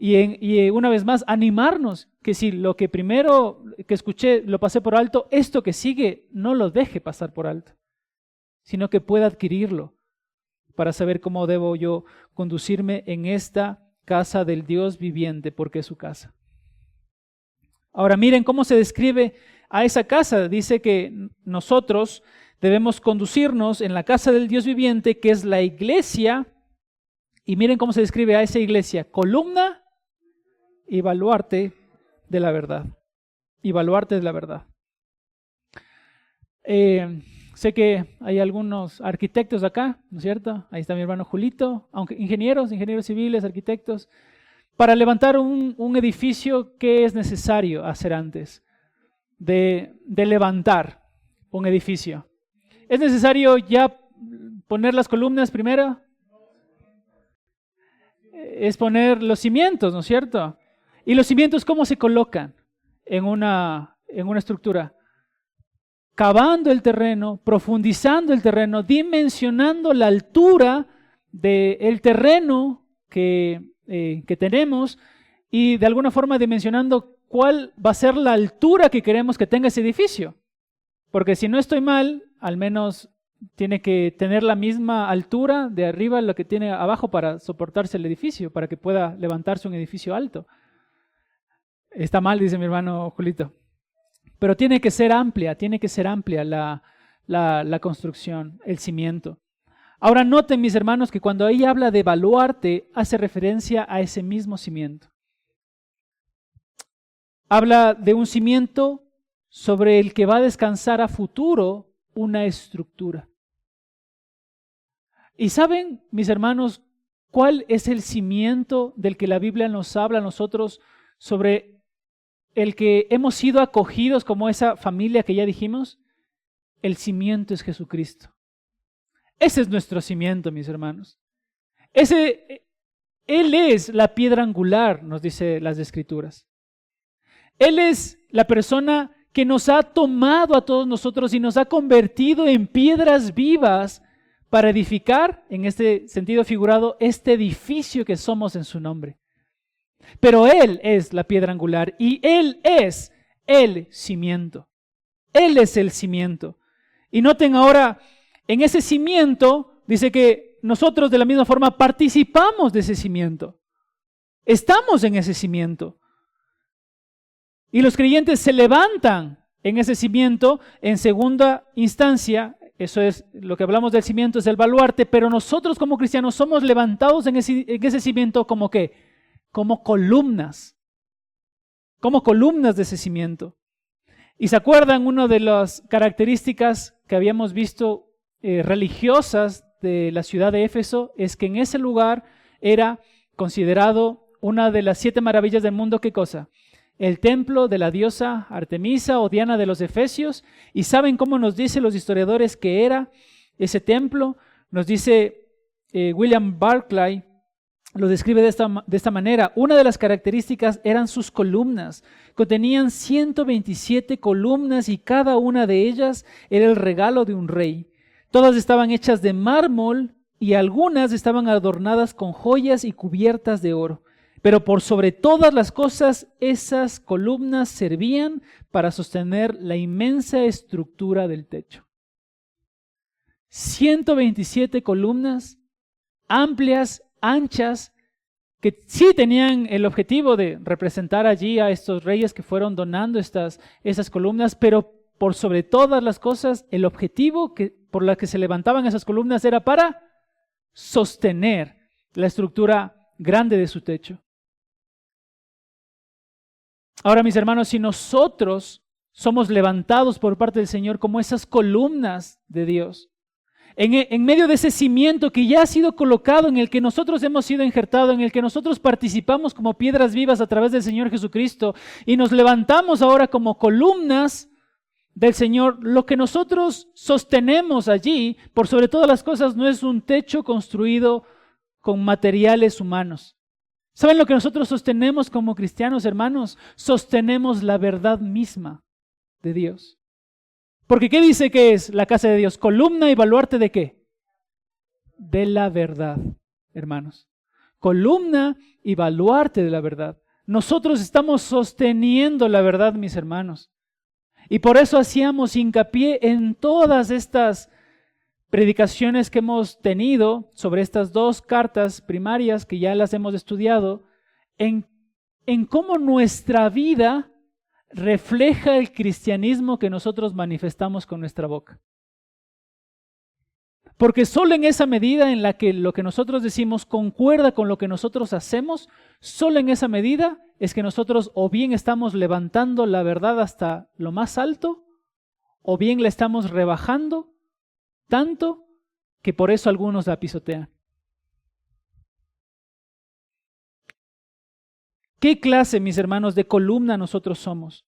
Y una vez más animarnos que si lo que primero que escuché lo pasé por alto, esto que sigue no lo deje pasar por alto, sino que pueda adquirirlo para saber cómo debo yo conducirme en esta casa del Dios viviente, porque es su casa. Ahora miren cómo se describe a esa casa. Dice que nosotros debemos conducirnos en la casa del Dios viviente, que es la iglesia. Y miren cómo se describe a esa iglesia: columna y baluarte de la verdad. Y baluarte de la verdad. Sé que hay algunos arquitectos acá, ¿no es cierto? Ahí está mi hermano Julito, aunque ingenieros civiles, arquitectos. Para levantar un edificio, ¿qué es necesario hacer antes de levantar un edificio? ¿Es necesario ya poner las columnas primero? Es poner los cimientos, ¿no es cierto? ¿Y los cimientos cómo se colocan en una estructura? Cavando el terreno, profundizando el terreno, dimensionando la altura del terreno que tenemos y de alguna forma dimensionando cuál va a ser la altura que queremos que tenga ese edificio. Porque si no estoy mal, al menos tiene que tener la misma altura de arriba lo que tiene abajo para soportarse el edificio, para que pueda levantarse un edificio alto. Está mal, dice mi hermano Julito. Pero tiene que ser amplia la construcción, el cimiento. Ahora noten, mis hermanos, que cuando ahí habla de baluarte, hace referencia a ese mismo cimiento. Habla de un cimiento sobre el que va a descansar a futuro una estructura. ¿Y saben, mis hermanos, cuál es el cimiento del que la Biblia nos habla a nosotros, sobre el que hemos sido acogidos como esa familia que ya dijimos? El cimiento es Jesucristo. Ese es nuestro cimiento, mis hermanos. Él es la piedra angular, nos dice las Escrituras. Él es la persona que nos ha tomado a todos nosotros y nos ha convertido en piedras vivas para edificar, en este sentido figurado, este edificio que somos en su nombre. Pero Él es la piedra angular y Él es el cimiento. Él es el cimiento. Y noten ahora, en ese cimiento, dice que nosotros de la misma forma participamos de ese cimiento. Estamos en ese cimiento. Y los creyentes se levantan en ese cimiento en segunda instancia. Eso es lo que hablamos del cimiento, es el baluarte. Pero nosotros como cristianos somos levantados en ese cimiento como ¿qué? Como columnas. Como columnas de ese cimiento. ¿Y se acuerdan una de las características que habíamos visto religiosas de la ciudad de Éfeso? Es que en ese lugar era considerado una de las 7 maravillas del mundo. ¿Qué cosa? El templo de la diosa Artemisa o Diana de los Efesios. ¿Y saben cómo nos dicen los historiadores que era ese templo? Nos dice William Barclay, lo describe de esta manera. Una de las características eran sus columnas. Contenían 127 columnas y cada una de ellas era el regalo de un rey. Todas estaban hechas de mármol y algunas estaban adornadas con joyas y cubiertas de oro. Pero por sobre todas las cosas, esas columnas servían para sostener la inmensa estructura del techo. 127 columnas amplias, anchas, que sí tenían el objetivo de representar allí a estos reyes que fueron donando esas columnas, pero por sobre todas las cosas, el objetivo por la que se levantaban esas columnas era para sostener la estructura grande de su techo. Ahora, mis hermanos, si nosotros somos levantados por parte del Señor como esas columnas de Dios, en medio de ese cimiento que ya ha sido colocado, en el que nosotros hemos sido injertados, en el que nosotros participamos como piedras vivas a través del Señor Jesucristo, y nos levantamos ahora como columnas del Señor, lo que nosotros sostenemos allí, por sobre todas las cosas, no es un techo construido con materiales humanos. ¿Saben lo que nosotros sostenemos como cristianos, hermanos? Sostenemos la verdad misma de Dios. Porque ¿qué dice que es la casa de Dios? Columna y baluarte ¿de qué? De la verdad, hermanos. Columna y baluarte de la verdad. Nosotros estamos sosteniendo la verdad, mis hermanos. Y por eso hacíamos hincapié en todas estas predicaciones que hemos tenido sobre estas dos cartas primarias que ya las hemos estudiado, en cómo nuestra vida refleja el cristianismo que nosotros manifestamos con nuestra boca. Porque solo en esa medida en la que lo que nosotros decimos concuerda con lo que nosotros hacemos, solo en esa medida es que nosotros o bien estamos levantando la verdad hasta lo más alto, o bien la estamos rebajando tanto que por eso algunos la pisotean. ¿Qué clase, mis hermanos, de columna nosotros somos?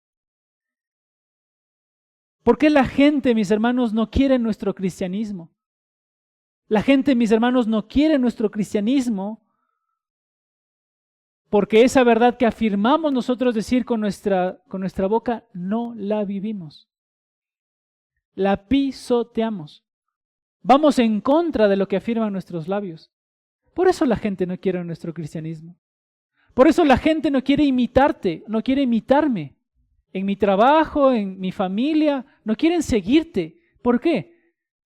¿Por qué la gente, mis hermanos, no quiere nuestro cristianismo? La gente, mis hermanos, no quiere nuestro cristianismo porque esa verdad que afirmamos nosotros decir con nuestra boca, no la vivimos. La pisoteamos. Vamos en contra de lo que afirman nuestros labios. Por eso la gente no quiere nuestro cristianismo. Por eso la gente no quiere imitarte, no quiere imitarme. En mi trabajo, en mi familia, no quieren seguirte. ¿Por qué?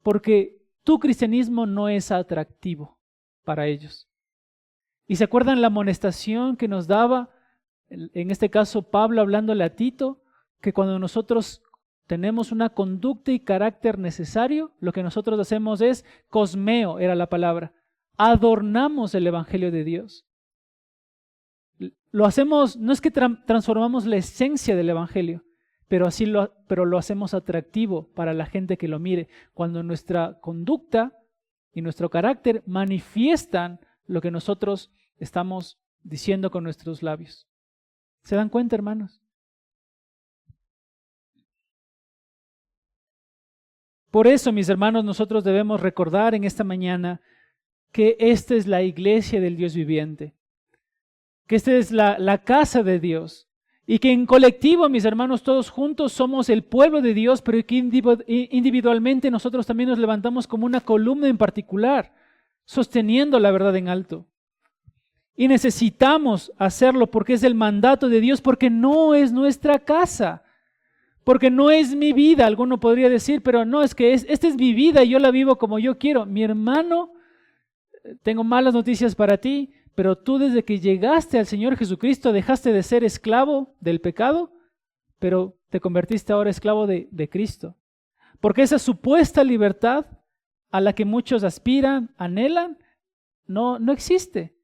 Porque tu cristianismo no es atractivo para ellos. ¿Y se acuerdan la amonestación que nos daba, en este caso Pablo hablándole a Tito, que cuando nosotros tenemos una conducta y carácter necesario, lo que nosotros hacemos es, cosmeo era la palabra, adornamos el evangelio de Dios. Lo hacemos, no es que transformamos la esencia del evangelio, pero lo hacemos atractivo para la gente que lo mire, cuando nuestra conducta y nuestro carácter manifiestan lo que nosotros estamos diciendo con nuestros labios. ¿Se dan cuenta, hermanos? Por eso, mis hermanos, nosotros debemos recordar en esta mañana que esta es la iglesia del Dios viviente, que esta es la casa de Dios y que en colectivo, mis hermanos, todos juntos somos el pueblo de Dios, pero que individualmente nosotros también nos levantamos como una columna en particular, sosteniendo la verdad en alto. Y necesitamos hacerlo porque es el mandato de Dios, porque no es nuestra casa, porque no es mi vida. Alguno podría decir, pero no, es que esta es mi vida y yo la vivo como yo quiero. Mi hermano, tengo malas noticias para ti, pero tú desde que llegaste al Señor Jesucristo dejaste de ser esclavo del pecado, pero te convertiste ahora esclavo de Cristo. Porque esa supuesta libertad a la que muchos aspiran, anhelan, no existe.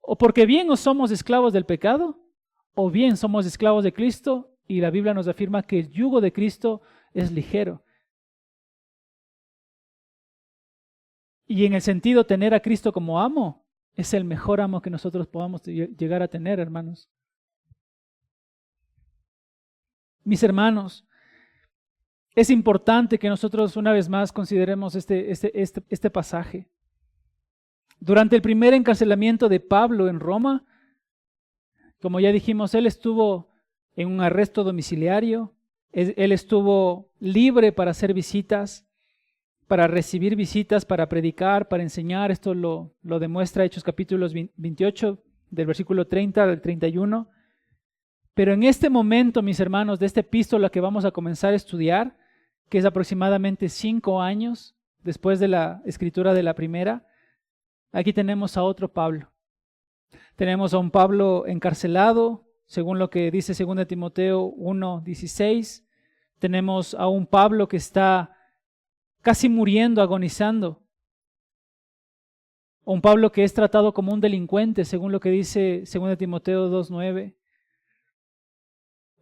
O porque bien o somos esclavos del pecado, o bien somos esclavos de Cristo, y la Biblia nos afirma que el yugo de Cristo es ligero. Y en el sentido, tener a Cristo como amo es el mejor amo que nosotros podamos llegar a tener, hermanos. Mis hermanos, es importante que nosotros una vez más consideremos este pasaje. Durante el primer encarcelamiento de Pablo en Roma, como ya dijimos, él estuvo en un arresto domiciliario, él estuvo libre para hacer visitas, para recibir visitas, para predicar, para enseñar. Esto lo demuestra Hechos capítulos 28, del versículo 30 al 31. Pero en este momento, mis hermanos, de esta epístola que vamos a comenzar a estudiar, que es aproximadamente 5 años después de la escritura de la primera, aquí tenemos a otro Pablo. Tenemos a un Pablo encarcelado, según lo que dice 2 Timoteo 1:16. Tenemos a un Pablo que está casi muriendo, agonizando. Un Pablo que es tratado como un delincuente, según lo que dice 2 Timoteo 2:9.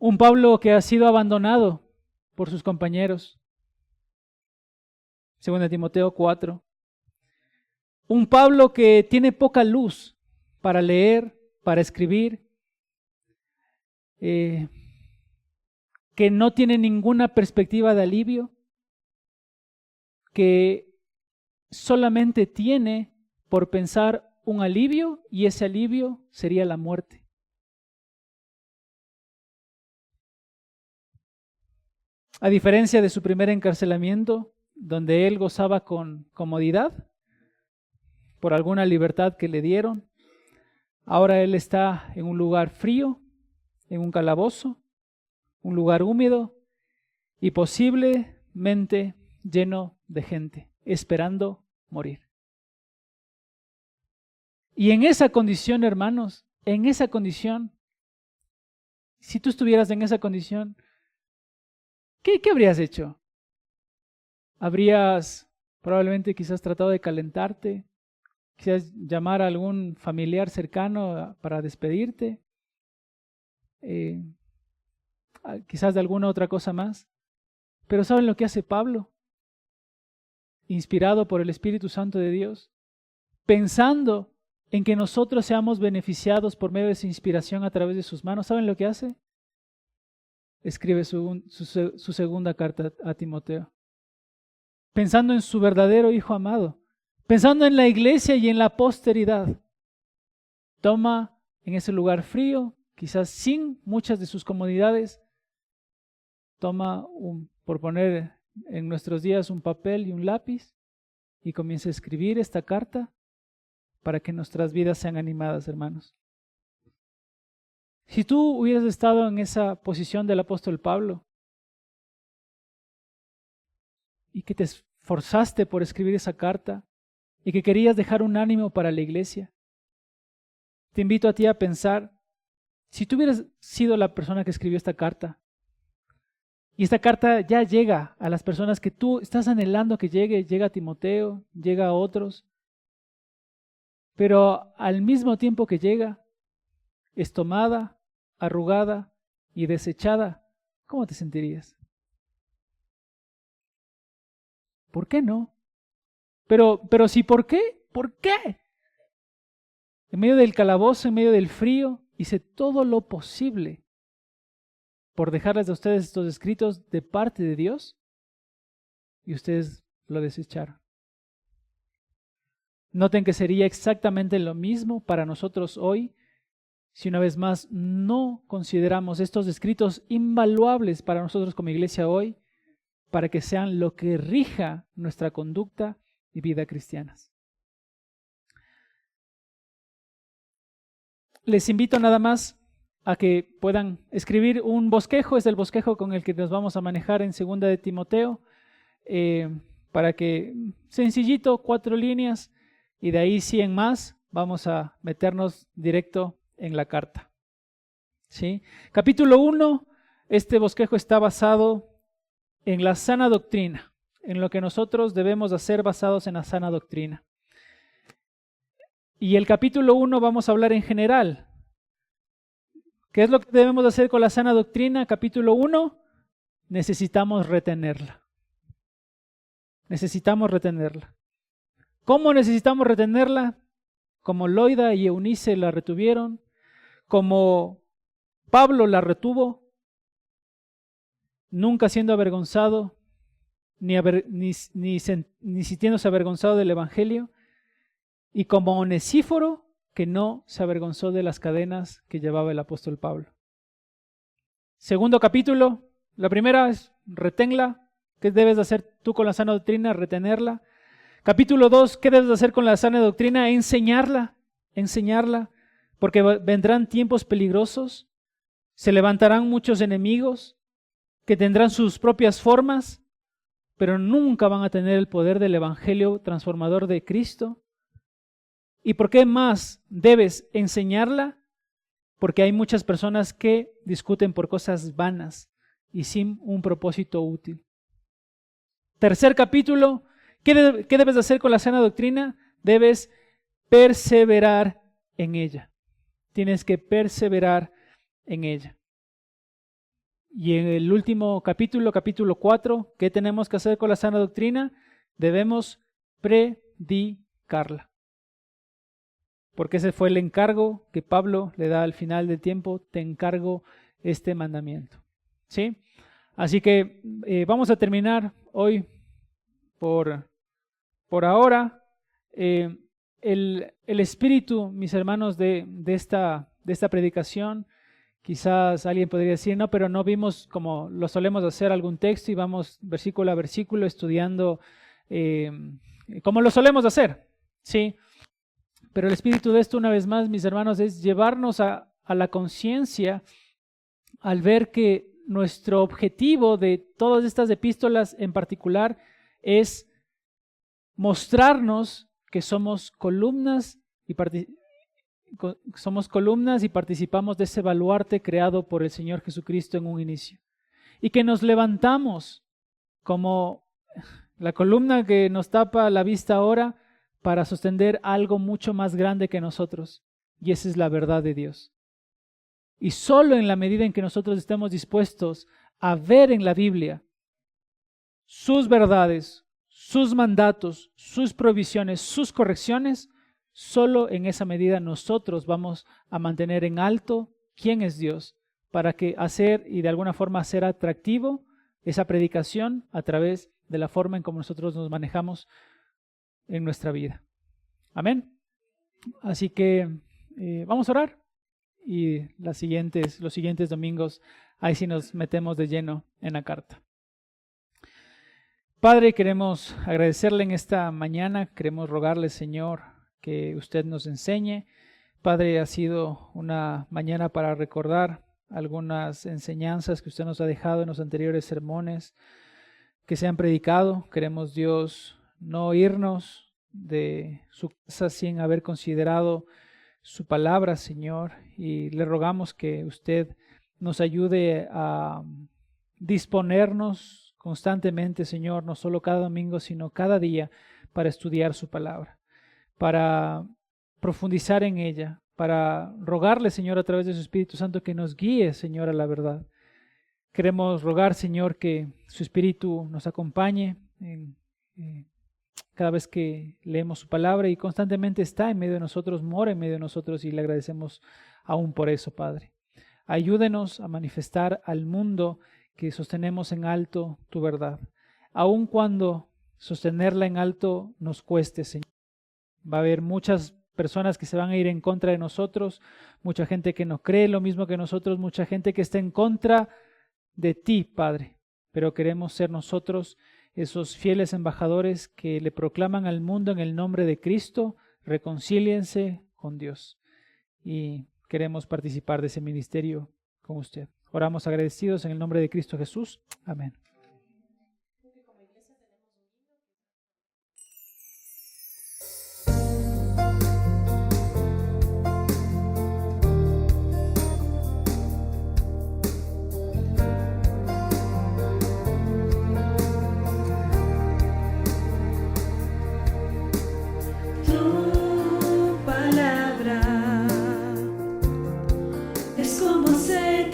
Un Pablo que ha sido abandonado por sus compañeros. 2 Timoteo 4. Un Pablo que tiene poca luz para leer, para escribir, que no tiene ninguna perspectiva de alivio, que solamente tiene por pensar un alivio, y ese alivio sería la muerte. A diferencia de su primer encarcelamiento, donde él gozaba con comodidad por alguna libertad que le dieron, ahora él está en un lugar frío, en un calabozo, un lugar húmedo y posiblemente lleno de gente, esperando morir. Y en esa condición, hermanos, en esa condición, si tú estuvieras en esa condición, ¿qué habrías hecho? Habrías probablemente quizás tratado de calentarte, quizás llamar a algún familiar cercano para despedirte, quizás de alguna otra cosa más. Pero ¿saben lo que hace Pablo? Inspirado por el Espíritu Santo de Dios, pensando en que nosotros seamos beneficiados por medio de esa inspiración a través de sus manos, ¿saben lo que hace? Escribe su segunda carta a Timoteo, pensando en su verdadero Hijo amado, pensando en la iglesia y en la posteridad. Toma en ese lugar frío, quizás sin muchas de sus comodidades, toma, por poner en nuestros días, un papel y un lápiz y comienza a escribir esta carta para que nuestras vidas sean animadas, hermanos. Si tú hubieras estado en esa posición del apóstol Pablo y que te esforzaste por escribir esa carta y que querías dejar un ánimo para la iglesia, te invito a ti a pensar, si tú hubieras sido la persona que escribió esta carta y esta carta ya llega a las personas que tú estás anhelando que llegue, llega a Timoteo, llega a otros, pero al mismo tiempo que llega, es tomada, arrugada y desechada, ¿cómo te sentirías? ¿Por qué no? Pero sí, ¿por qué? ¿Por qué? En medio del calabozo, en medio del frío, hice todo lo posible por dejarles a ustedes estos escritos de parte de Dios y ustedes lo desecharon. Noten que sería exactamente lo mismo para nosotros hoy si una vez más no consideramos estos escritos invaluables para nosotros como iglesia hoy, para que sean lo que rija nuestra conducta y vida cristianas. Les invito nada más a que puedan escribir un bosquejo, es el bosquejo con el que nos vamos a manejar en 2 de Timoteo, para que, sencillito, 4 líneas, y de ahí 100 más, vamos a meternos directo en la carta. ¿Sí? Capítulo 1, este bosquejo está basado en la sana doctrina, en lo que nosotros debemos hacer basados en la sana doctrina. Y el capítulo 1 vamos a hablar en general. ¿Qué es lo que debemos hacer con la sana doctrina? Capítulo 1, necesitamos retenerla. Necesitamos retenerla. ¿Cómo necesitamos retenerla? Como Loida y Eunice la retuvieron, como Pablo la retuvo, nunca siendo avergonzado, ni sintiéndose avergonzado del Evangelio, y como Onesíforo, que no se avergonzó de las cadenas que llevaba el apóstol Pablo. Segundo capítulo, la primera es reténla. ¿Qué debes de hacer tú con la sana doctrina? Retenerla. Capítulo 2, ¿qué debes de hacer con la sana doctrina? Enseñarla, porque vendrán tiempos peligrosos, se levantarán muchos enemigos que tendrán sus propias formas, pero nunca van a tener el poder del evangelio transformador de Cristo. ¿Y por qué más debes enseñarla? Porque hay muchas personas que discuten por cosas vanas y sin un propósito útil. Tercer capítulo, ¿qué debes de hacer con la sana doctrina? Debes perseverar en ella. Tienes que perseverar en ella. Y en el último capítulo, capítulo 4, ¿qué tenemos que hacer con la sana doctrina? Debemos predicarla. Porque ese fue el encargo que Pablo le da al final del tiempo. Te encargo este mandamiento. ¿Sí? Así que vamos a terminar hoy por ahora. El espíritu, mis hermanos, de esta predicación, quizás alguien podría decir, no, pero no vimos como lo solemos hacer algún texto y vamos versículo a versículo estudiando como lo solemos hacer, ¿sí? Pero el espíritu de esto, una vez más, mis hermanos, es llevarnos a la conciencia al ver que nuestro objetivo de todas estas epístolas en particular es mostrarnos que somos columnas y participamos de ese baluarte creado por el Señor Jesucristo en un inicio. Y que nos levantamos como la columna que nos tapa la vista ahora para sostener algo mucho más grande que nosotros. Y esa es la verdad de Dios. Y solo en la medida en que nosotros estemos dispuestos a ver en la Biblia sus verdades, sus mandatos, sus provisiones, sus correcciones, solo en esa medida nosotros vamos a mantener en alto quién es Dios, para que hacer y de alguna forma hacer atractivo esa predicación a través de la forma en cómo nosotros nos manejamos en nuestra vida. Amén. Así que vamos a orar y los siguientes domingos ahí sí nos metemos de lleno en la carta. Padre, queremos agradecerle en esta mañana, queremos rogarle, Señor, que usted nos enseñe. Padre, ha sido una mañana para recordar algunas enseñanzas que usted nos ha dejado en los anteriores sermones que se han predicado. Queremos, Dios, no irnos de su casa sin haber considerado su palabra, Señor, y le rogamos que usted nos ayude a disponernos constantemente, Señor, no solo cada domingo, sino cada día para estudiar su palabra, para profundizar en ella, para rogarle, Señor, a través de su Espíritu Santo que nos guíe, Señor, a la verdad. Queremos rogar, Señor, que su Espíritu nos acompañe cada vez que leemos su palabra y constantemente está en medio de nosotros, mora en medio de nosotros y le agradecemos aún por eso, Padre. Ayúdenos a manifestar al mundo que sostenemos en alto tu verdad, aun cuando sostenerla en alto nos cueste, Señor. Va a haber muchas personas que se van a ir en contra de nosotros, mucha gente que no cree lo mismo que nosotros, mucha gente que está en contra de ti, Padre, pero queremos ser nosotros esos fieles embajadores que le proclaman al mundo en el nombre de Cristo, reconcíliense con Dios, y queremos participar de ese ministerio con usted. Oramos agradecidos en el nombre de Cristo Jesús. Amén.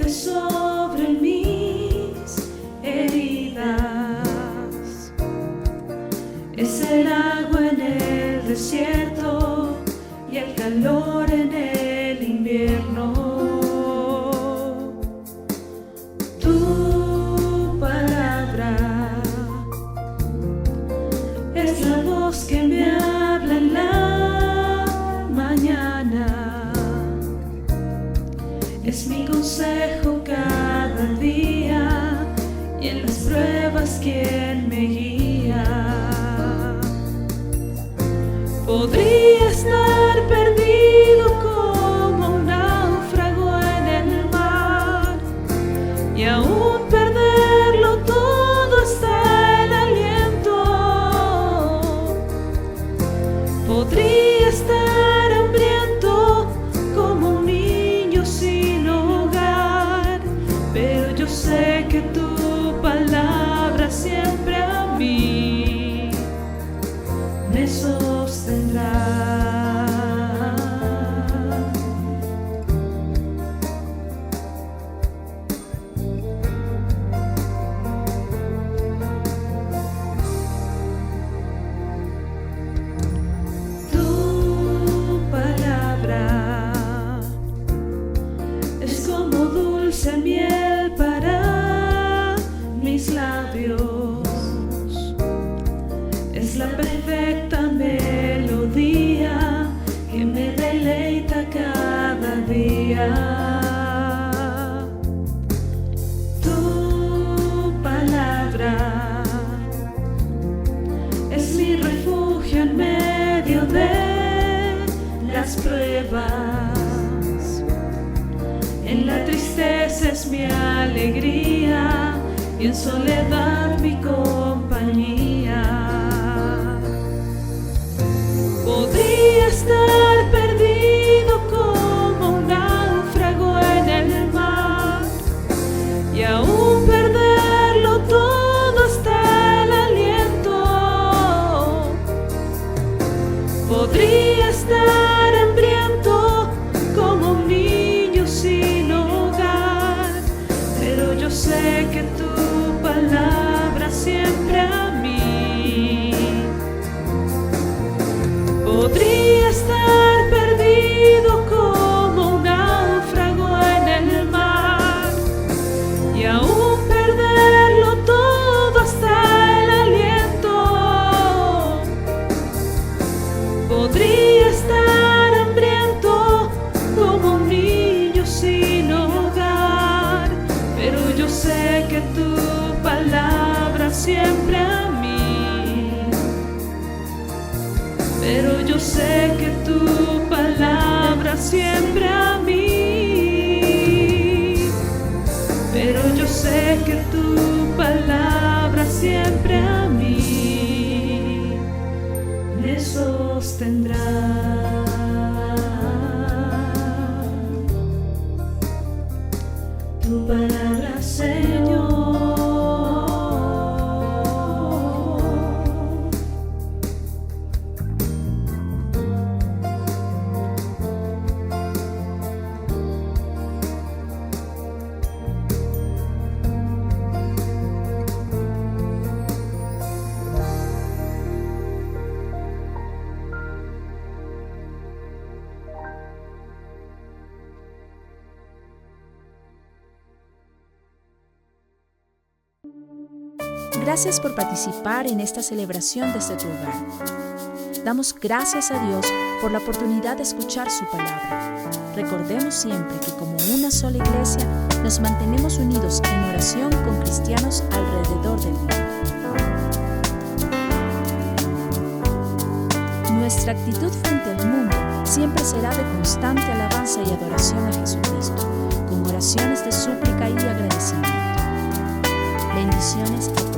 Sobre mis heridas, es el agua en el desierto y el calor en el invierno. Tu palabra es la voz que me habla en la mañana, es mi consejo cada día y en las pruebas quien me guía. Podría estar perdido como un náufrago en el mar y aún perderlo todo hasta el aliento. Podría estar hambriento como un niño sin hogar, pero yo sé que tu palabra siempre a mí me sostendrá. medio de las pruebas. En la tristeza es mi alegría y en soledad mi compañía. Podría estar perdido como un náufrago en el mar y aún perderlo todo hasta el aliento. Podría estar hambriento como un niño sin hogar, pero yo sé que tu palabra siempre a mí. Podría estar perdido como un náufrago en el mar y aún perderlo todo hasta el aliento. Podría estar hambriento como un niño sin hogar, pero yo sé que tu palabra siempre a mí. Pero yo sé que tu palabra siempre a mí. Pero yo sé que tu palabra siempre a mí me sostendrá. Tu palabra, Señor. Gracias por participar en esta celebración desde tu hogar. Damos gracias a Dios por la oportunidad de escuchar su palabra. Recordemos siempre que como una sola iglesia nos mantenemos unidos en oración con cristianos alrededor del mundo. Nuestra actitud frente al mundo siempre será de constante alabanza y adoración a Jesucristo, con oraciones de súplica y agradecimiento. Bendiciones a todos.